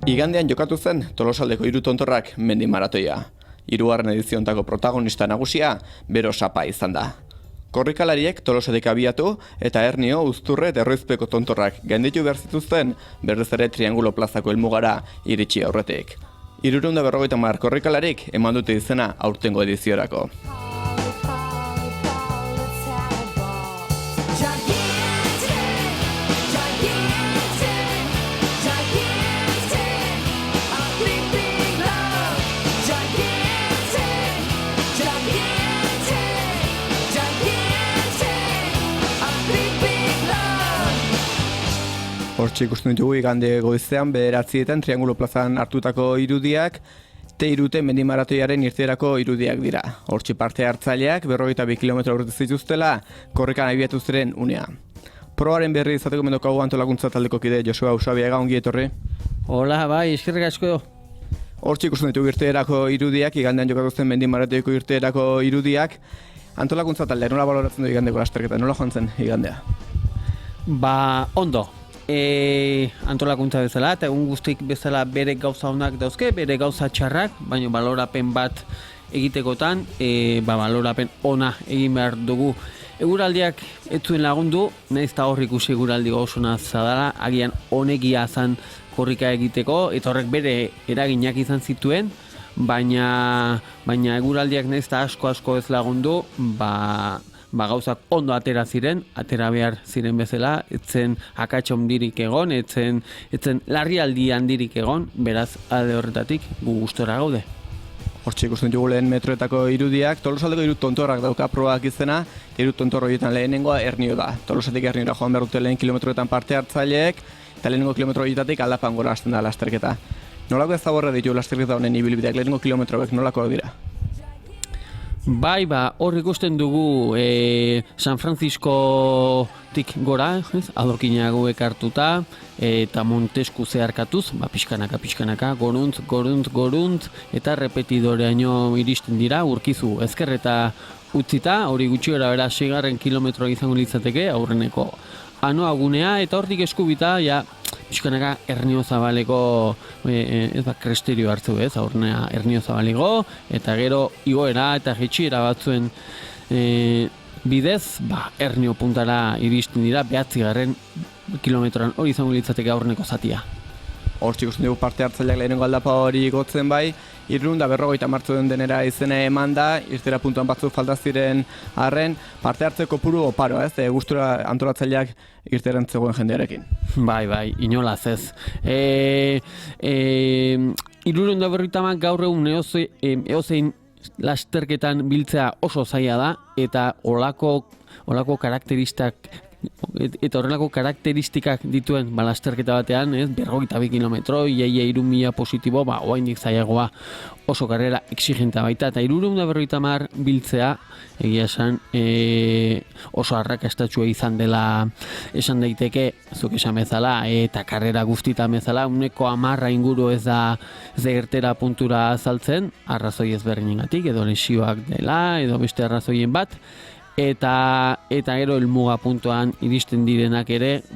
Igandean jokatu zen Tolosaldeko Hiru Tontorrak mendi maratoia. Hirugarren ediziontako protagonista nagusia Bero Sapa izan da. Korrikalariek Tolosatik abiatu eta Hernio, Uzturre eta Erroizpeko tontorrak gainditu behar zituzten berriz ere Triangulo plazako helmugara iritsi aurretik. 350 korrikalarik eman dute izena aurtengo ediziorako. Hortxe ikusten ditugu igande goizean 9:00 Triangulo plazan hartutako irudiak, T3 mendi maratoiaren irteerako irudiak dira. Hortxe parte hartzaileak 42 kilometro urte zituztela korrikan abiatu ziren unea. Proaren berri izateko mendokagu antolakuntza taldeko kide Josua Usabiaga, ongi etorri. Hola, bai, eskerrik asko. Hortxe ikusten ditugu irteerako irudiak, igandean jokatu zen mendi maratoiko irteerako irudiak. Antolakuntza taldea, nola baloratzen du igandeko lasterketa, nola joan zen igandea? Ondo. Antolakuntza bezala eta egun guztik bezala bere gauza onak dauzke, bere gauza txarrak, baina balorapen bat egitekotan, balorapen ona egin behar dugu. Eguraldiak ez zuen lagundu, nahiz eta hor ikusi eguraldi osona zadala, agian honegia zan korrika egiteko, eta horrek bere eraginak izan zituen, baina eguraldiak nahiz eta asko ez lagundu, gauzak ondo atera behar ziren bezala, etzen akatsa handirik egon, etzen larrialdi handirik egon, beraz alde horretatik gu gustora gaude. Hortxe ikusten dugu lehen metroetako irudiak, Tolosaldeko Hiru Tontorrak dauka probak izena, Hiru Tontor horietan lehenengoa Hernio da. Tolosatik Herniora joan behar dute lehen kilometroetan parte hartzaileek, eta lehenengo kilometro horietatik aldapan gora hasten da lasterketa. Nolako ezaborra ditu lasterketa honen ibilbideak, lehenengo kilometroek nolakoak dira? Bai, hor ikusten dugu San Franciscotik gora, adokinagoek hartuta, eta Montesku zeharkatuz, pixkanaka, goruntz, eta repetidoreaino iristen dira, urkizu ezkerreta utzita, hori gutxi gara bera 6. kilometroa izango litzateke, aurreneko anoa gunea, eta hortik eskubita, pixkanaka Hernio Zabaleko kresterio hartu aurrenea Hernio Zabalego, eta gero igoera eta jetxiera batzuen bidez, Hernio puntara iristen dira, 9. kilometroan hori izango litzateke aurreneko zatia. Hortxe ikusten dugu parte hartzaileak lehenengo aldapa hori gotzen bai, 350 martxoen denera izena eman da, irtera puntuan batzuk falta ziren arren, parte hartzeko puru oparo, gustura antolatzaileak irteren zegoen jendearekin. Bai, inolaz ez. 350 gaur egun eozein lasterketan biltzea oso zaila da, eta olako karakteristikak dituen lasterketa batean, 42 kilometro, 3.000 positibo, oraindik zailagoa, oso karrera exigenta baita, eta 350 biltzea, egia esan, oso arrakastatsua izan dela esan daiteke, zuk esan bezala, eta karrera guztitan bezala, 10 inguru ez da ertera puntura azaltzen, arrazoi ezberdinengatik, edo lesioak dela, edo beste arrazoien bat, eta gero helmuga puntuan iristen direnak ere,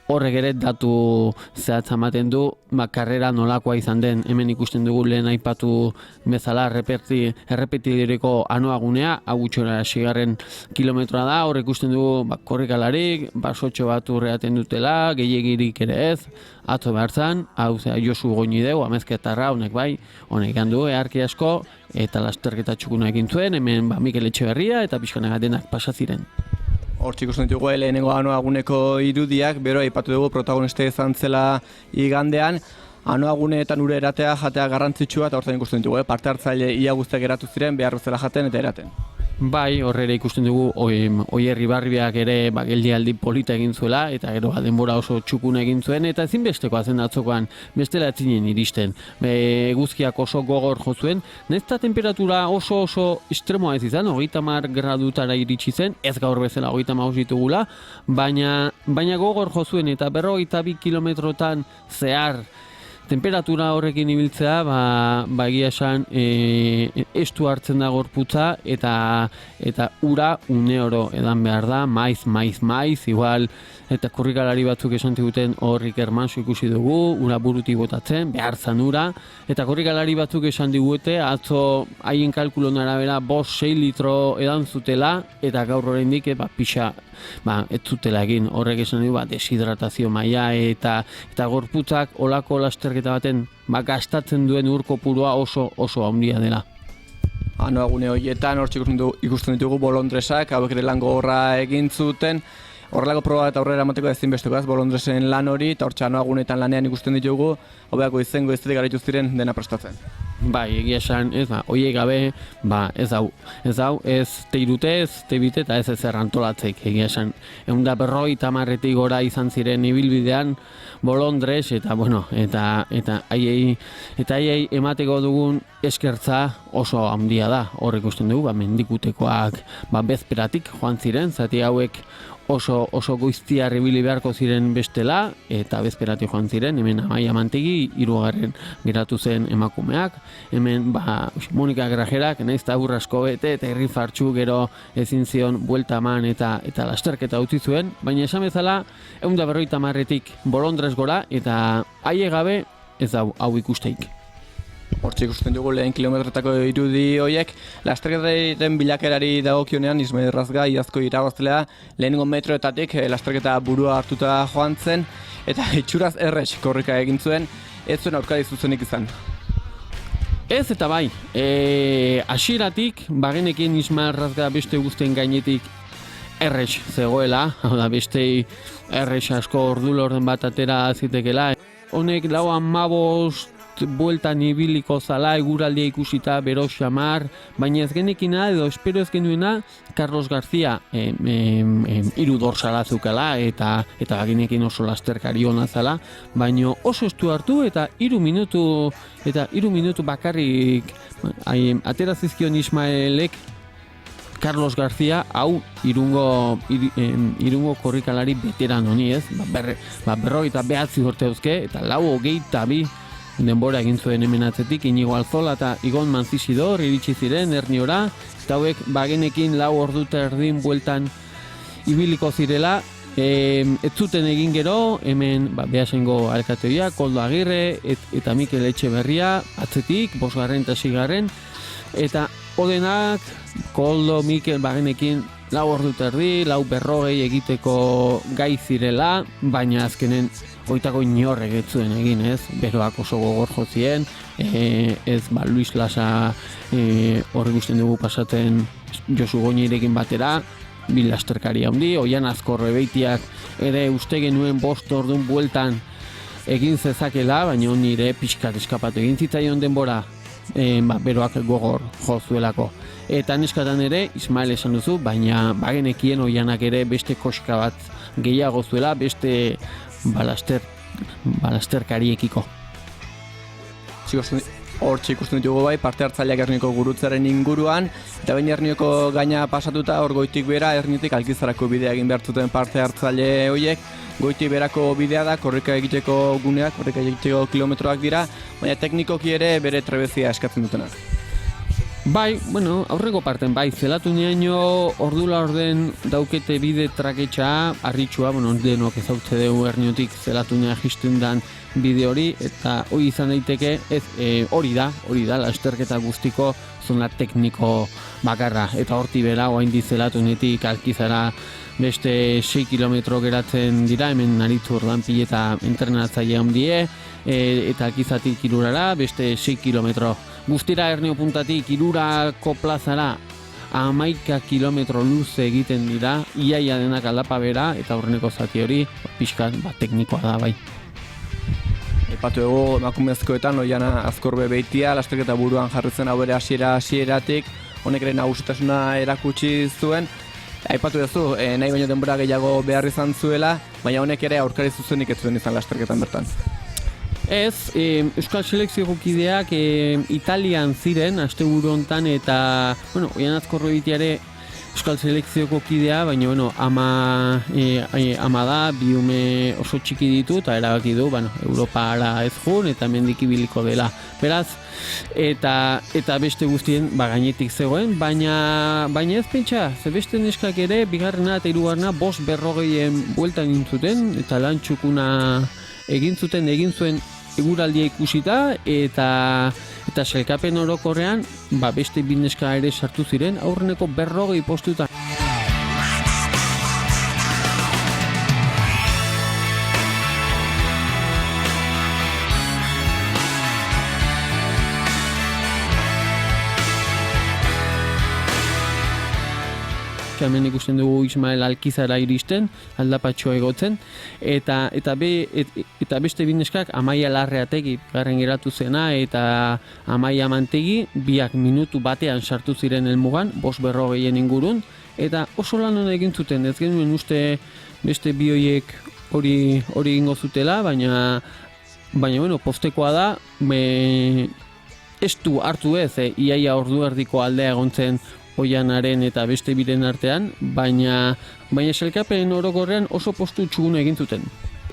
horrek ere datu zehatza ematen du, karrera nolakoa izan den. Hemen ikusten dugu lehen aipatu bezala errepetidireko anoagunea, agutxora 6. kilometroa da, horrek ikusten dugu korrikalarik, basotxo bat urreaten dutela, gehiagirik ere ez, atzo behar zan, Josu Goinideu, amezketarra, honek gandu, eharki asko, eta lasterketa txukuna egin zuen, hemen Mikel Etxeberria eta pixkanak denak pasaziren. Hortxe ikusten ditugu lehenengo anoaguneko irudiak, bero aipatu dugu protagonista izan zela igandean, anoaguneetan ure eratea jatea garrantzitsua eta hortzen ikusten ditugu, parte hartzaile ia guztiak eratu ziren, behar bezala jaten eta eraten. Bai, horre ere ikusten dugu Oier Ibarriak ere geldialdi polita egin zuela, eta gero denbora oso txukuna egin zuen, eta ezinbestekoa zen atzokoan bestela etzinen iristen. Eguzkiak oso gogor jo zuen, nahiz temperatura oso estremoa ez izan, 30 gradutara iritsi zen, ez gaur bezala 30 ditugula, baina gogor jo zuen, eta 42 kilometrotan zehar temperatura horrekin ibiltzea, egia esan estu hartzen da gorputza eta ura une oro edan behar da, maiz, igual, eta korrikalari batzuk esan diguten horrik ermanso ikusi dugu, ura burutik botatzen, behar zan ura, eta korrikalari batzuk esan digute, atzo haien kalkulon arabera 5-6 litro edan zutela, eta gaur oraindik pixa, ez zutela egin, horrek esan dugu, deshidratazio maila eta gorputzak olako lasterketa baten gastatzen duen ur kopurua oso handia dela. Gune horietan, hor ikusten ditugu bolondresak, hauek ere lan gogorra egin zuten, horrelako proba eta aurrera emateko ezinbestekoaz, bolondresen lan hori, eta hor gunetan lanean ikusten ditugu, hobeako izango ez garaitu ziren dena prestatzen. Bai, egia esan, hoiek gabe, ez teirute, ez teibite eta ez ezer antolatzeik, egia esan. 150 gora izan ziren ibilbidean bolondres, eta haiei emateko dugun eskertza oso handia da. Hor ikusten dugu, mendikutekoak bezperatik joan ziren, zati hauek oso goiztiar ibili beharko ziren bestela, eta bezperatik joan ziren, hemen Amaia Mantegi, 3. geratu zen emakumeak, hemen Monika Grajerak, naiz eta asko bete, eta irri fartxu gero ezin zion buelta eman eta lasterketa utzi zuen, baina esan bezala, 150 bolondres gora, eta haie gabe ez hau ikusteik. Hortxe ikusten dugu lehen kilometretako irudi horiek, lasterketaren bilakerari dagokionean Ismail Razga iazko irabazlea lehenengo metroetatik lasterketa burua hartuta joan zen, eta itxuraz errex korrika egin zuen, ez zuen aurkari zuzenik izan. Ez eta bai, hasieratik bagenekin Ismail Razga beste guztien gainetik errex zegoela, hau da beste errex asko ordulorden bat atera zitekela. Honek 15 bueltan ibiliko zala, eguraldia ikusita, bero xamar, baina ez genekina edo espero ez genuena Carlos García hiru dorsala zukala eta baginekin oso lasterkari ona zala, baina oso estu hartu eta 3 minutu bakarrik atera zizkion Ismaelek Carlos García, hau irungo korrikalari veteran honi, ez? 49 urte dauzke eta 4:22 denbora egin zuen hemen atzetik, Inigo Alzola eta Igon Manzisidor iritsi ziren Erniora, eta hauek bagenekin 4 ordu eta erdin bueltan ibiliko zirela, ez zuten egin gero, hemen Beasaingo alkategia, Koldo Agirre eta Mikel Etxeberria atzetik, 5. eta 6. eta odenak Koldo, Mikel bagenekin 4 ordu eta erdi, 4:40 egiteko gai zirela, baina azkenen oitako inorrek ez zuen egin, ez? Beroak oso gogor jotzien, ez Luis Lasa hor ikusten dugu pasaten Josu Goñirekin batera, bil lasterkari handi, Oian Azkorre Beitiak ere uste genuen 5 ordun bueltan egin zezakela, baina nire pixkat eskapatu egin zitzaion denbora, beroak gogor jozuelako. Eta neskatan ere, Ismael esan duzu, baina bagenekien Oianak ere beste koska bat gehiago zuela, beste balasterkariekiko. Hortxe ikusten ditugu parte hartzaileak Ernioko gurutzaren inguruan, eta baina Ernioko gaina pasatuta, hor goitik bera, Erniotik Alkizarako bidea egin behar zuten parte hartzaile horiek, goitik berako bidea da, korrika egiteko guneak, korrika egiteko kilometroak dira, baina teknikoki ere bere trebezia eskatzen dutenak. Bai, aurreko parten bai, zelatu niaino ordula orden daukete bide traketxa, arritsua, denok ezautze dugu Erniotik zelatu nia jisten dan bide hori, eta hori izan daiteke, hori da, lasterketa guztiko zona tekniko bakarra, eta horti bera, oain dizelatu netik Alkizara beste 6 kilometro geratzen dira, hemen Aritz Urdanpil eta entrenatzaile handie, eta Alkizatik Irurara beste 6 kilometro. Guztira Ernio puntatik Irurako plazara 11 kilometro luze egiten dira, iaia denak aldapa bera, eta aurreneko zati hori pixkat teknikoa da bai. Aipatu dugu emakumezkoetan Oiana Azkorbe Beitia lasterketa buruan jarri zen hau bere hasieratik, honek ere nagusitasuna erakutsi zuen. Aipatu duzu, nahi baino denbora gehiago behar izan zuela, baina honek ere aurkari zuzenik ez zuen izan lasterketan bertan. Ez, Euskal Selekzioko kideak Italian ziren, asteburu hontan, eta, Oian Azkorbe Beitiare Euskal Selekzioko kidea, baina bueno, ama da, bi ume oso txiki ditu eta erabaki du, Europara ez jun eta mendik ibiliko dela. Beraz, eta beste guztien gainetik zegoen, baina ez pentsa, ze beste neskak ere, bigarrena eta hirugarrena 5:40 bueltan egin zuten, eta lan txukuna egin zuen eguraldia ikusita, eta sailkapen orokorrean beste bi neska ere sartu ziren aurreneko 40 postutan. Hemen ikusten dugu Ismael Alkizara iristen, aldapatxoa egotzen, eta beste bineskak Amaia Larreategi garren geratu zena, eta Amaia Mantegi biak minutu batean sartu ziren helmugan, 5:40 ingurun, eta oso lan hona egin zuten, ez genuen uste beste bi horiek hori egingo zutela, baina bueno, postekoa da, ez du hartu ez, iaia ordu erdiko aldea egontzen Oianaren eta beste biren artean, baina sailkapen orokorrean oso postu txuguna egin zuten.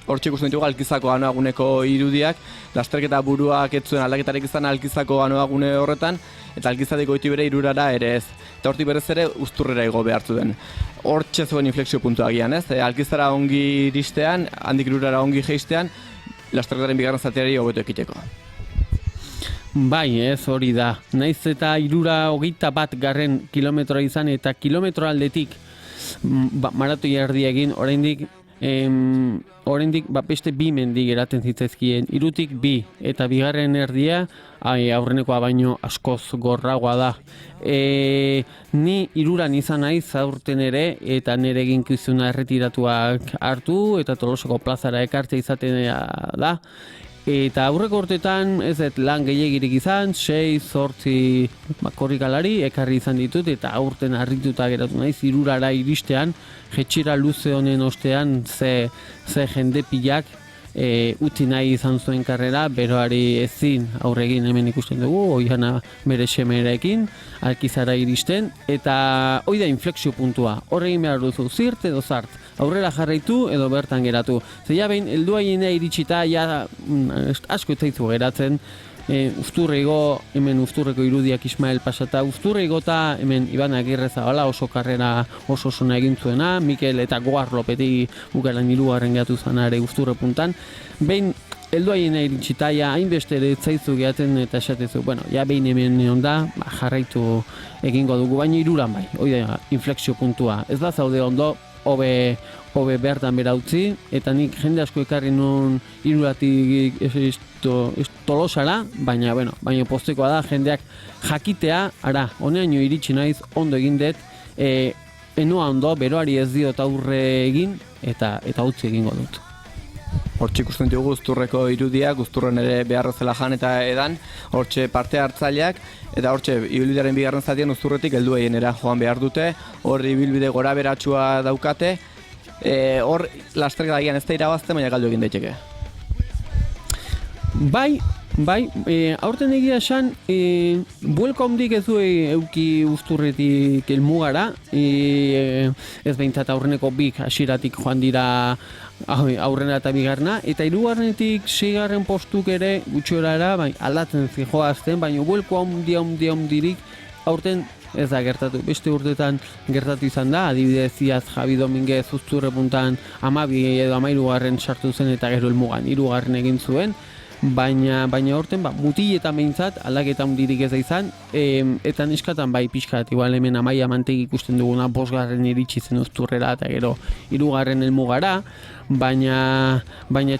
Hortxe ikusten ditugu Alkizako Anoaguneko irudiak, lasterketa buruak ez zuen aldaketarik izan Alkizako Anoagune horretan, eta Alkizatik goiti bere irurara ere ez. Eta hortik berez ere Uzturrera igo behartu den. Hortxe zuen inflexio puntua agian, ez? Alkizara ongi iristean, handik irurara ongi jeistean, lasterketaren bigarren zateari hobeto ekiteko. Bai, ez hori da. Naiz eta 121 kilometroa izan eta kilometro aldetik maratoi erdi egin, oraindik beste bi mendi geratzen zitzaizkien. 3tik 2 eta bigarren erdia aurrenekoa baino askoz gorragoa da. Ni 3an izan naiz aurten ere eta nire eginkizuna erretiratuak hartu eta Tolosako plazara ekartzea izaten da. Eta aurreko urteetan ez lan gehiegirik izan, 6-8 korrikalari ekarri izan ditut eta aurten harrituta geratu naiz 3ara iristean, jetxira luze honen ostean ze jende pilak utzi nahi izan zuen karrera, beroari ezin aurregin hemen ikusten dugu, Oihana bere semerekin, Alkizara iristen, eta hoi da inflexio puntua, horregin behar duzu, zirt edo zart, aurrera jarraitu edo bertan geratu. Zeia behin, heldu haienea iritsita, asko ez zaizu geratzen, Uzturreigo, hemen Uzturreko irudiak Ismael pasata, Uzturreigo eta hemen Iban Agirre Zabala oso karrera oso sona egin zuena, Mikel eta Goar Lopeti bukaran 3garren geratu zana ere Uzturre puntan. Behin, heldu haienea iritsita, hainbeste ere zaizu gehatzen eta esatezu, behin hemen egon da, jarraitu egingo dugu, baina 3an bai, hoi da inflexio puntua. Ez da zaude ondo, hobe bertan bera utzi, eta nik jende asko ekarri nun 3tik Tolosara, baina postekoa da, jendeak jakitea, honeaino iritsi naiz, ondo egin dut, enoa ondo, beroari ez diot aurre egin, eta utzi egingo dut. Hortxe ikusten dugu Uzturreko irudiak, Uzturren ere beharrezela jan eta edan, hortxe parte hartzaileak, eta hortxe ibilbidearen bigarren zatian Uzturretik heldu haienera joan behar dute, hor ibilbide gora beratsua daukate, hor lasterketa agian ez da irabazten, baina galdu egin daiteke. Bai, aurten egia esan, buelko handik ez du euki Uzturretik helmugara, ez behintzat aurreneko bik hasieratik joan dira aurrena eta bigarrena, eta 3garrenetik 6garren postuk ere gutxorara aldatzen zijoazten, baina buelko handirik aurten ez da gertatu. Beste urtetan gertatu izan da, adibidez Iaz Javi Dominguez Uzturre puntan 12 edo 13garren sartu zen eta gero helmugan 3garren egin zuen, baina horten mutiletan behintzat aldaketa handirik ez da izan, eta neskatan pixkat, igual hemen Amaia Mantegi ikusten duguna 5garren iritsi zen Uzturrera eta gero 3garren helmugara, baina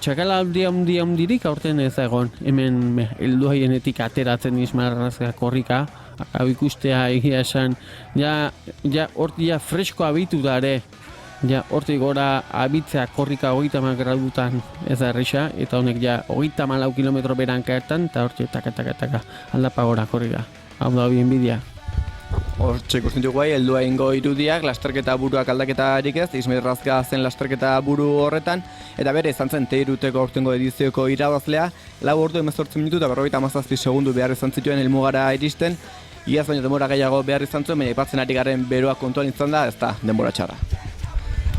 txakala handirik aurten ez da egon, hemen heldu haienetik ateratzen Ismael korrika, hau ikustea egia esan, horti fresko abitu da ere, hortik gora abitzea korrika 30 gradutan ez da errisa, eta honek 34 kilometro beranka ertan, eta hortik taka aldapa gora korrika. Hau da bien bidia. Hortxe ikusten dugu heldu egingo irudiak, lasterketa buruak aldaketarik ez, Ismail Razka zen lasterketa buru horretan, eta bere izan zen teiruteko aurtengo edizioko irabazlea, 4 ordu 18 minutu eta 57 segundu behar izan zituen helmugara iristen, Iaz baino denbora gehiago behar izan zuen, baina aipatzen ari garen beroa kontuan izan da, ez da denbora txarra.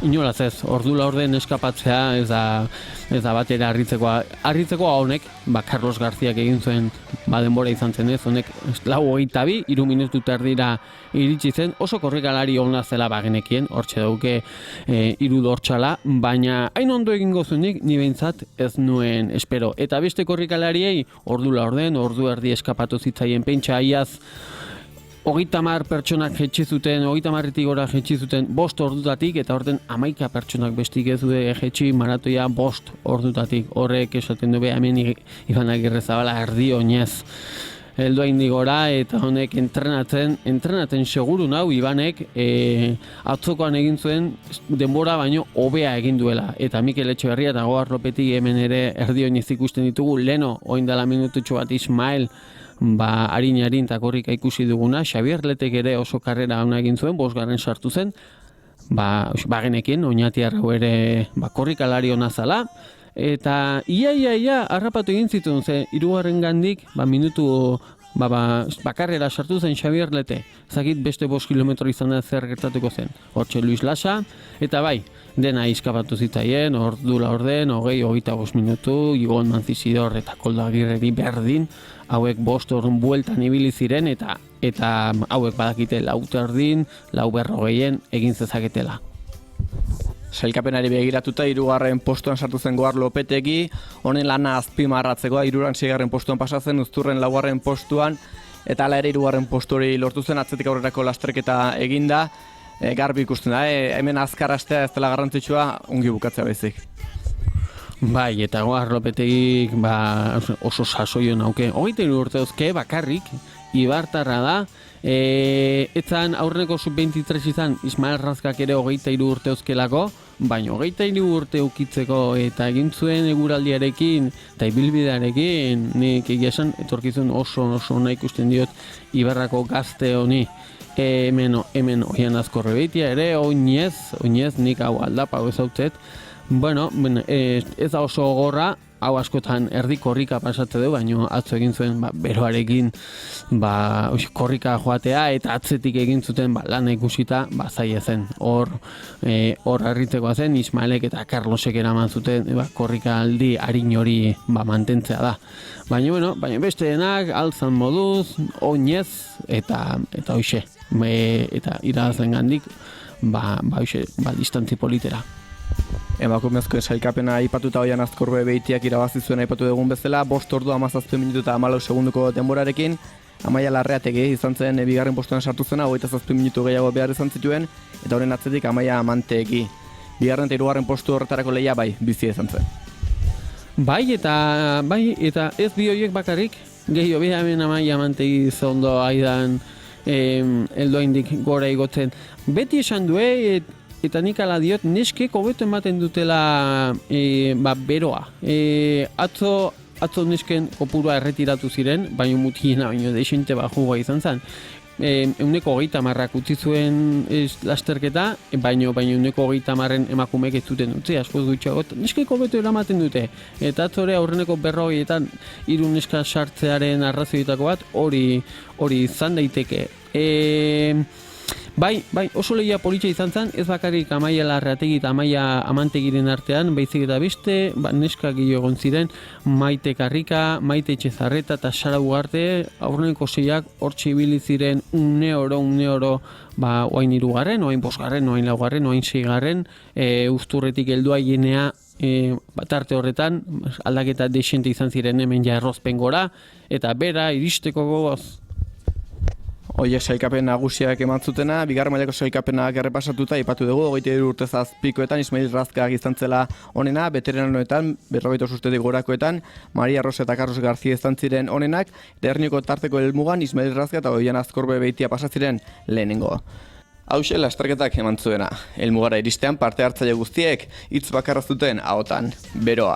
Inolaz ez, ordu laurden eskapatzea ez da batera harritzekoa honek, Carlos Garziak egin zuen denbora izan zen ez, honek 4:22, 3 minutu terdira iritsi zen, oso korrikalari ona zela genekien, hortxe dauke 3 dortsala, baina hain ondo egingo zuenik, ni behintzat ez nuen espero. Eta beste korrikalariei, ordu laurden, ordu erdi eskapatu zitzaien pentsa iaz, 30 pertsonak jetxi zuten, 30-tik gora jetxi zuten 5 ordutatik, eta horten 11 pertsonak bestik ez dute jetxi maratoia 5 ordutatik. Horrek esaten du hemen Iban Agirrezabala erdi oinez heldu haindi gora, eta honek entrenatzen seguru nau Ibanek atzokoan egin zuen denbora baino hobea egin duela. Eta Mikel Etxeberria eta Goar Lopetegui hemen ere erdi oinez ikusten ditugu, leno oin dela minututxo bat Ismael harin eta korrika ikusi duguna, Xabier Letek ere oso karrera ona egin zuen, 5. sartu zen, genekien, oinatiar hau ere korrikalari ona zala, eta ia harrapatu egin zituen, ze 3. gandik, minutu karrera sartu zen Xabier Lete, zakit beste 5 kilometro izan da zer gertatuko zen, hortxe Luis Lasa, eta dena izkapatu zitzaien, ordu laurden, 20-25 minutu, Igon Manzizidor eta Koldo Agirreri berdin, hauek 5 orduan bueltan ibili ziren, eta hauek badakite 4:30, 4:40 egin zezaketela. Sailkapenari begiratuta 3. postuan sartu zen Goar Lopetegui, honen lana azpimarratzekoa 3. 6. postuan pasatzen, Uzturren 4. postuan, eta hala ere 3. postu hori lortu zen, atzetik aurrerako lasterketa eginda, garbi ikusten da, hemen azkar hastea ez dela garrantzitsua, ongi bukatzea baizik. Eta Goar Lopetegik oso sasoio nauke. 23 urte dauzke bakarrik, Ibartarra da, etzan aurreneko sub-23 izan Ismael Razkak ere 23 urte dauzkelako, baina 23 urte ukitzeko eta egin zuen eguraldiarekin eta ibilbidearekin, nik egia esan etorkizun oso ona ikusten diot Ibarrako gazte honi. Hemen Oian Azkorrebeitia ere, oinez nik hau aldapa hau ezautzet. Ez da oso gogorra, hau askotan erdi korrika pasatze du, baina atzo egin zuen beroarekin korrika joatea, eta atzetik egin zuten lan ikusita zaila zen. Hor harritzekoa zen, Ismaelek eta Carlosek eraman zuten korrika aldi harin hori mantentzea da. Baina beste denak, altzan moduz, oinez, eta hoxe, eta irabazen gandik, distantzi politera. Emakumezkoen sailkapena aipatuta Oian Azkorbeitiak irabazi zuen aipatu dugun bezala, 5 ordu 17 minutu eta 14 segunduko denborarekin, Amaia Larreategi izan zen 2. postuan sartu zena, 27 minutu gehiago behar izan zituen, eta horren atzetik Amaia Amantegi. 2. eta 3. postu horretarako lehia bizi izan zen. Eta ez bi horiek bakarrik, gehiago hemen Amaia Amantegi zondo aidan eldoaindik gora igotzen. Beti esan du, eta nik ala diot, neskek hobeto ematen dutela beroa. Atzo nesken kopurua erretiratu ziren, baina mutiena baino desente bajua izan zen. 130 utzi zuen lasterketa, baina 130 emakumeek ez zuten utzi, asko dutxagot, neskek hobeto eramaten dute. Eta atzore aurreneko 40etan 3 neska sartzearen arrazoietako bat, hori izan daiteke. Oso lehia politxa izan zen, ez bakarrik Amaia Larreategi eta Amaia Amantegiren artean, baizik eta beste, neska gehiago egon ziren, Maite Karrika, Maite Etxezarreta eta Sara Ugarte, aurreneko 6ak hortxe ibili ziren une oro, oain 3, oain 5, oain 4, oain 6, Uzturretik heldua hienea, tarte horretan, aldaketa desente izan ziren hemen errozpen gora, eta bera iristeko gogoz. Oiek sailkapen nagusiak eman zutena, 2. mailako sailkapenak errepasatuta aipatu dugu, 23 urte zazpikoetan Ismail Razkak izan zela onena, veteranoetan, 45 urtetik gorakoetan, Maria Rosa eta Carlos García izan ziren onenak, eta Hernioko tarteko helmugan Ismail Razka eta Oian Azkorbebeitia pasatziren lehenengo. Hauxe lasterketak eman zuena, helmugara iristean parte hartzaile guztiek hitz bakarra zuten ahotan, beroa.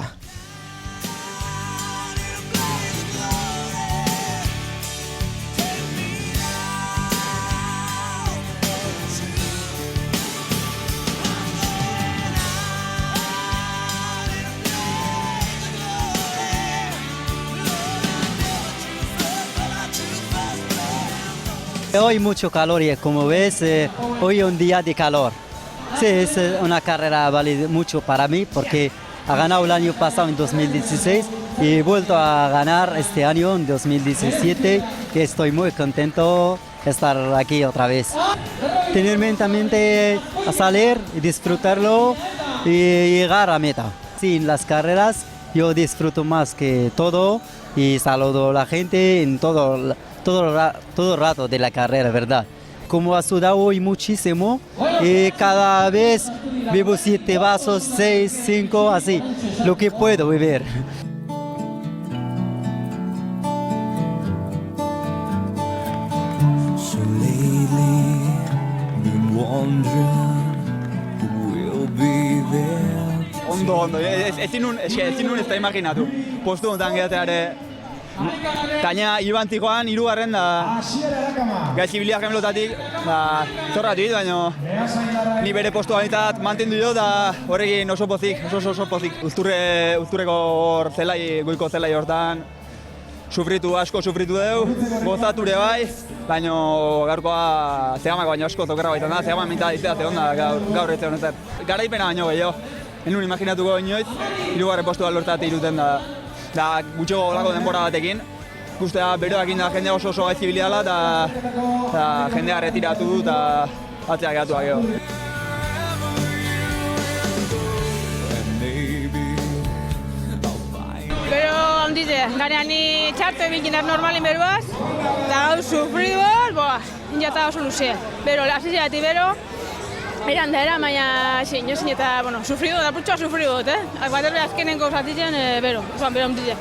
Hoy mucho calor y como ves, hoy un día de calor. Sí, es una carrera vale mucho para mí porque ha ganado el año pasado en 2016 y he vuelto a ganar este año en 2017 y estoy muy contento de estar aquí otra vez. Tener mentalmente a salir y disfrutarlo y llegar a meta. Sí, en las carreras yo disfruto más que todo y saludo a la gente en todo el rato de la carrera, ¿verdad? Como ha sudado hoy muchísimo y cada vez bebo 7 vasos, 6, 5, así, lo que puedo beber. So lately, been wondering who will be there. Ondo, ezin nun ez da imaginatu. Postu honetan gehateare, gaina Ibantikoan, 3. da gaitzibiliak gemelotatik, zorratu dit, baina ni bere postu ganitat mantendu jo, da horrekin oso pozik. Uzturreko hor zelai, goiko zelai hortan, asko sufritu deu, gozature bai, baina gaurkoa zegamako baino asko zokerra baitan da, zegama minta ditzea zehonda gaur ez honetan. Garaipena baino gehiago, enun imaginatuko inoiz, 3. postua lortate iruten da gutxego olako denbora batekin. Guztea beroak inda jende oso gaitzibiliala eta jendea retiratu du eta atzeak gehatuak geho. Bero handize, garean ni txarto ebilkin da normalin beruaz, eta gau sufriduz, injata oso luzea. Bero, lasizeratik bero, eran da era, baina zin eta, sufridu, da putxoa sufridu dut, Baterbe azkenenko zatitzen, bero, bero handize.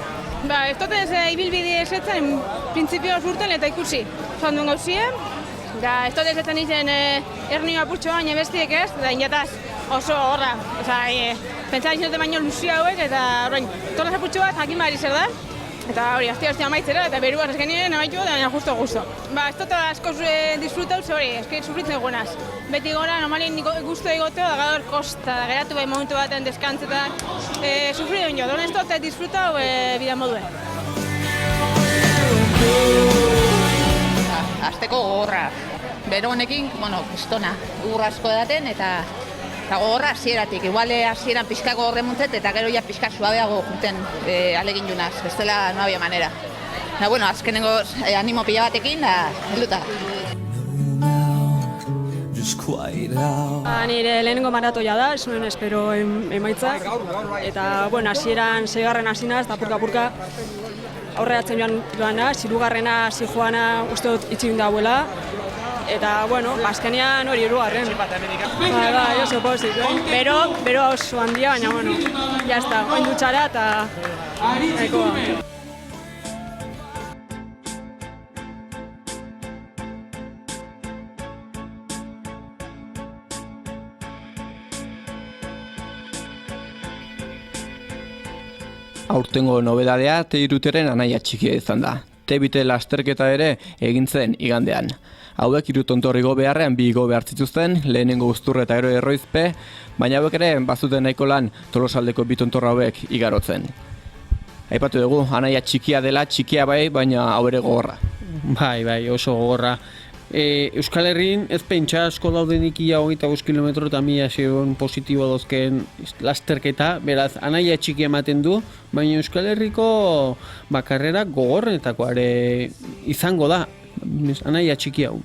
Ez dutez ibilbide esetzen, printzipio zurten eta ikusi, zoan duen gauzien, da ez dutez etzen izen hernioa putxoa, baina bestiek ez, da injataz oso horra, pentsa diziote baino luzia hauek, eta horrein, torna putxo bat jakin bari zer da, eta hori, azte amaitzera, eta beruaz eskenien amaitu da, baina justo. Ez dut asko disfrutau, hori, eski sufritzen egonaz. Beti gora, normalin guztu egoteo, da gaur kosta, da geratu bai momentu baten deskantzetan, sufridu nio, ez dut disfrutau bidan moduen. Azteko gogorra. Bero honekin, pistona, urrazko edaten, eta gogorra hasieratik. Igual hasieran pixka gogorre muntzet, eta gero ja pixka suabeago juten alegin junaz. Bestela no había manera. Azkenengo animo pila batekin, da, helduta. Nire lehenengo maratoia da, ez nuen espero emaitzak. Eta, hasieran 6. hasinaz, eta purka aurreatzen joan da, 3. zijoana uste dut itxin dauela. Eta, azkenean hori 3. Bai, oso pozik. Bero oso handia, baina, jazta, oin dutxara eta nahikoa. Aurtengo nobedadea T3-ren anaia txikia izan da. T2 lasterketa ere egin zen igandean. Hauek 3 tontorrigo beharrean 2 igo behar zituzten, lehenengo Uzturre eta gero Erroizpe, baina hauek ere bazuten nahiko lan Tolosaldeko 2 tontorra hauek igarotzen. Aipatu dugu, anaia txikia dela, txikia bai, baina hau ere gogorra. Bai, oso gogorra. Euskal Herrin ez pentsa asko daudenik ia 25 kilometro eta 1000 positibo dozken lasterketa, beraz, anaia txiki ematen du, baina Euskal Herriko karrera gogorrenetako ere izango da, anaia txiki hau.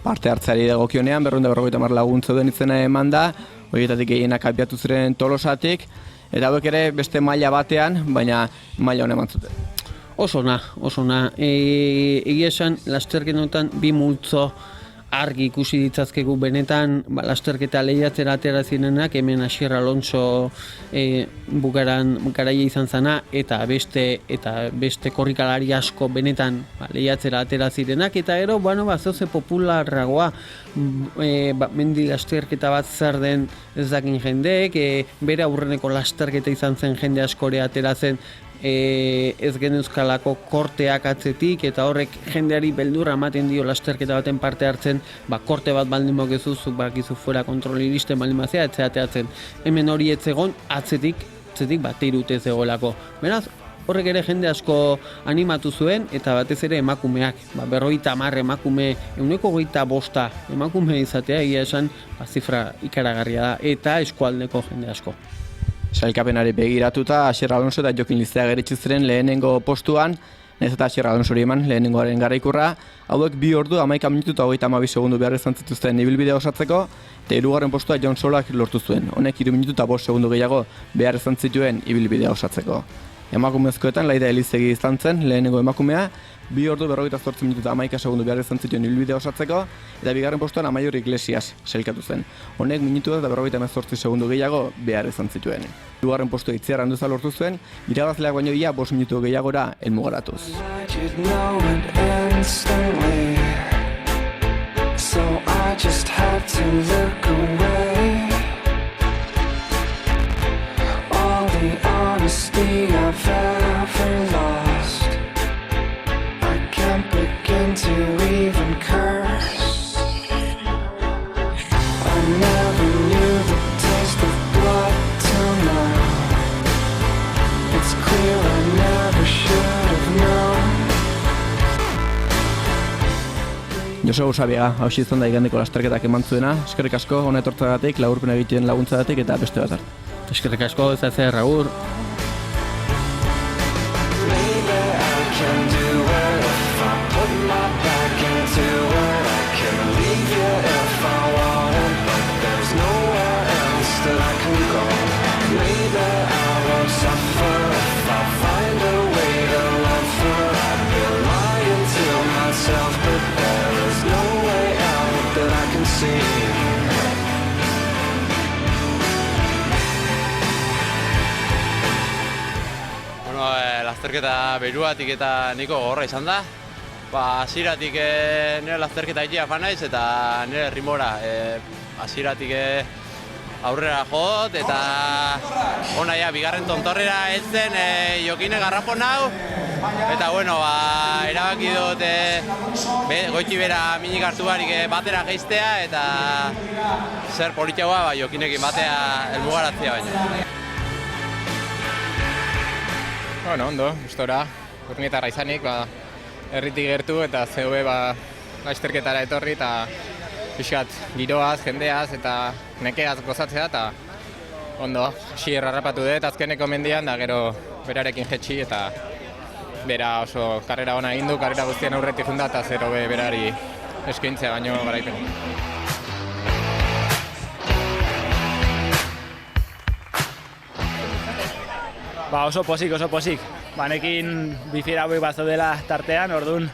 Parte hartzeari dagokionean 250 lagun zeuden izena eman da, horietatik gehienak abiatu ziren Tolosatik, eta hauek ere beste maila batean, baina maila honen eman zuten. Oso na. Egia esan, lasterketan 2 multzo argi ikusi ditzazkegu benetan, lasterketa lehiatzera atera zirenak, hemen Asier Alonso bukaran garaia izan zana, eta beste korrikalari asko benetan lehiatzera atera zirenak, eta gero, zoze popularragoa, mendi lasterketa bat zer den ez dakin jendeek, bere aurreneko lasterketa izan zen jende askore atera zen, ez genuzkalako korteak atzetik, eta horrek jendeari beldurra ematen dio lasterketa baten parte hartzen, korte bat baldin mokezu, zuk bakizu fuera kontrol iristen baldin bazea, etzeateatzen. Hemen hori etzegon atzetik bat irute zegoelako. Beraz, Horrek ere jende asko animatu zuen, eta batez ere emakumeak, 50 emakume, 125 emakume izatea, egia esan, zifra ikaragarria da, eta eskualdeko jende asko. Sailkapenari begiratuta, Asier Alonso eta Jokin Lizeaga iritsi ziren lehenengo postuan, nahiz eta Asier Alonsori eman lehenengoaren garaikurra, hauek 2 ordu 11 minutu eta 32 segundu behar izan zituzten ibilbidea osatzeko, eta 3. postua Jon Solak lortu zuen. Honek 3 minutu eta 5 segundu gehiago behar izan zituen ibilbidea osatzeko. Emakumezkoetan Laida Elizegi izan zen lehenengo emakumea, 2 ordu 48 minutu eta 11 segundu behar izan zituen ibilbidea osatzeko, eta 2. postuan Amaiur Iglesias sailkatu zen. Honek minutu eta 48 segundu gehiago behar izan zituen. 2. postua Itziar Anduza lortu zuen, irabazleak baino ia 5 minutu gehiagora helmugaratuz. So I just had to look away. All the honesty I've ever lost, I can't begin to even curse. I never knew the taste of blood till now. It's clear I never should have known. Jose Usabiaga, hausi izan da igandeko lasterketak eman zuena. Eskerrik asko, hona etortzagatik, laburpena egiten laguntzagatik eta beste bat. Eskerrik asko, ez zer, Agur. Lasterketa beruatik eta niko gogorra izan da. Hasieratik nire lasterketa egia fan naiz eta nire ritmora. Hasieratik aurrera jot eta ona ja bigarren tontorrera heltzen Jokine garrapon nau. Eta bueno, erabaki dut goiti bera minik hartu barik batera geiztea eta zer politxagoa Jokinekin batea helmugaratzea baino. Bueno, ondo, gustora, urnietarra izanik, herritik gertu eta COB lasterketara etorri eta pixkat giroaz, jendeaz eta nekeaz gozatzea eta ondo, Asier harrapatu dut azkeneko mendian da gero berarekin jetxi eta bera oso karrera ona egin du, karrera guztien aurretik junda eta COB berari eskaintzea baino garaipen. Oso posik. Banekin bifiera hauek bat zaudela tartean, orduan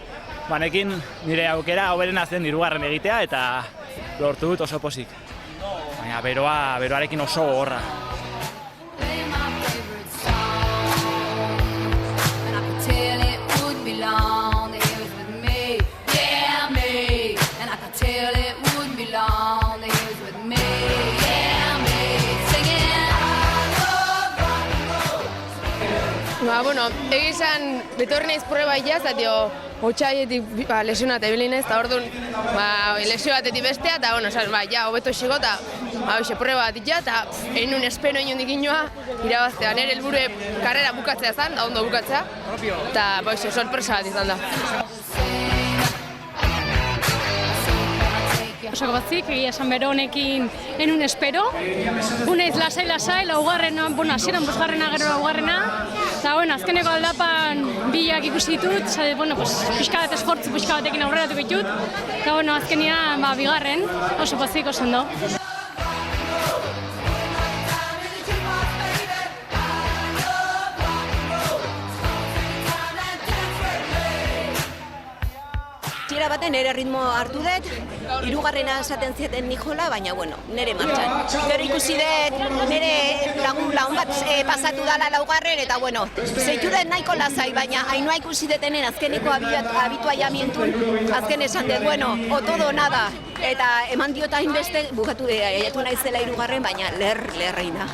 banekin nire aukera hoberena zen 3. egitea eta lortu dut oso posik. Baina beroarekin oso gogorra. Egizan betorri naiz proba ia, zatio hotxaietik lesionat ebilin ez, eta orduan lesio batetik bestea, eta hobeto xego eta proba bat ia, eta egin nun espero inondik inoa irabaztea. Nire helburu karrera bukatzea zen, da ondo bukatzea, eta sorpresa bat izan da. Osako batzik, egia esan bero honekin enun espero. Unaiz lasai, laugarrena, hasieran bosgarrena gero laugarrena. Eta azkeneko aldapan bilak ikusi ditut, pixka bat esfortzu pixka batekin aurreratu ditut. Eta azkenean bigarren, oso batzik oso ondo. Hasiera baten nire ritmo hartu dut, 3. esaten zieten nijola, baina nire martxan. Gero ikusi dut nire lagun bat pasatu dala 2. eta zeitu dut nahiko lazai, baina hainua ikusi dutenen azkeneko habituaiamentun, azken esan dut, o todo nada. Eta eman diota hainbeste, bukatu aiatu naizela 3. baina lerreina.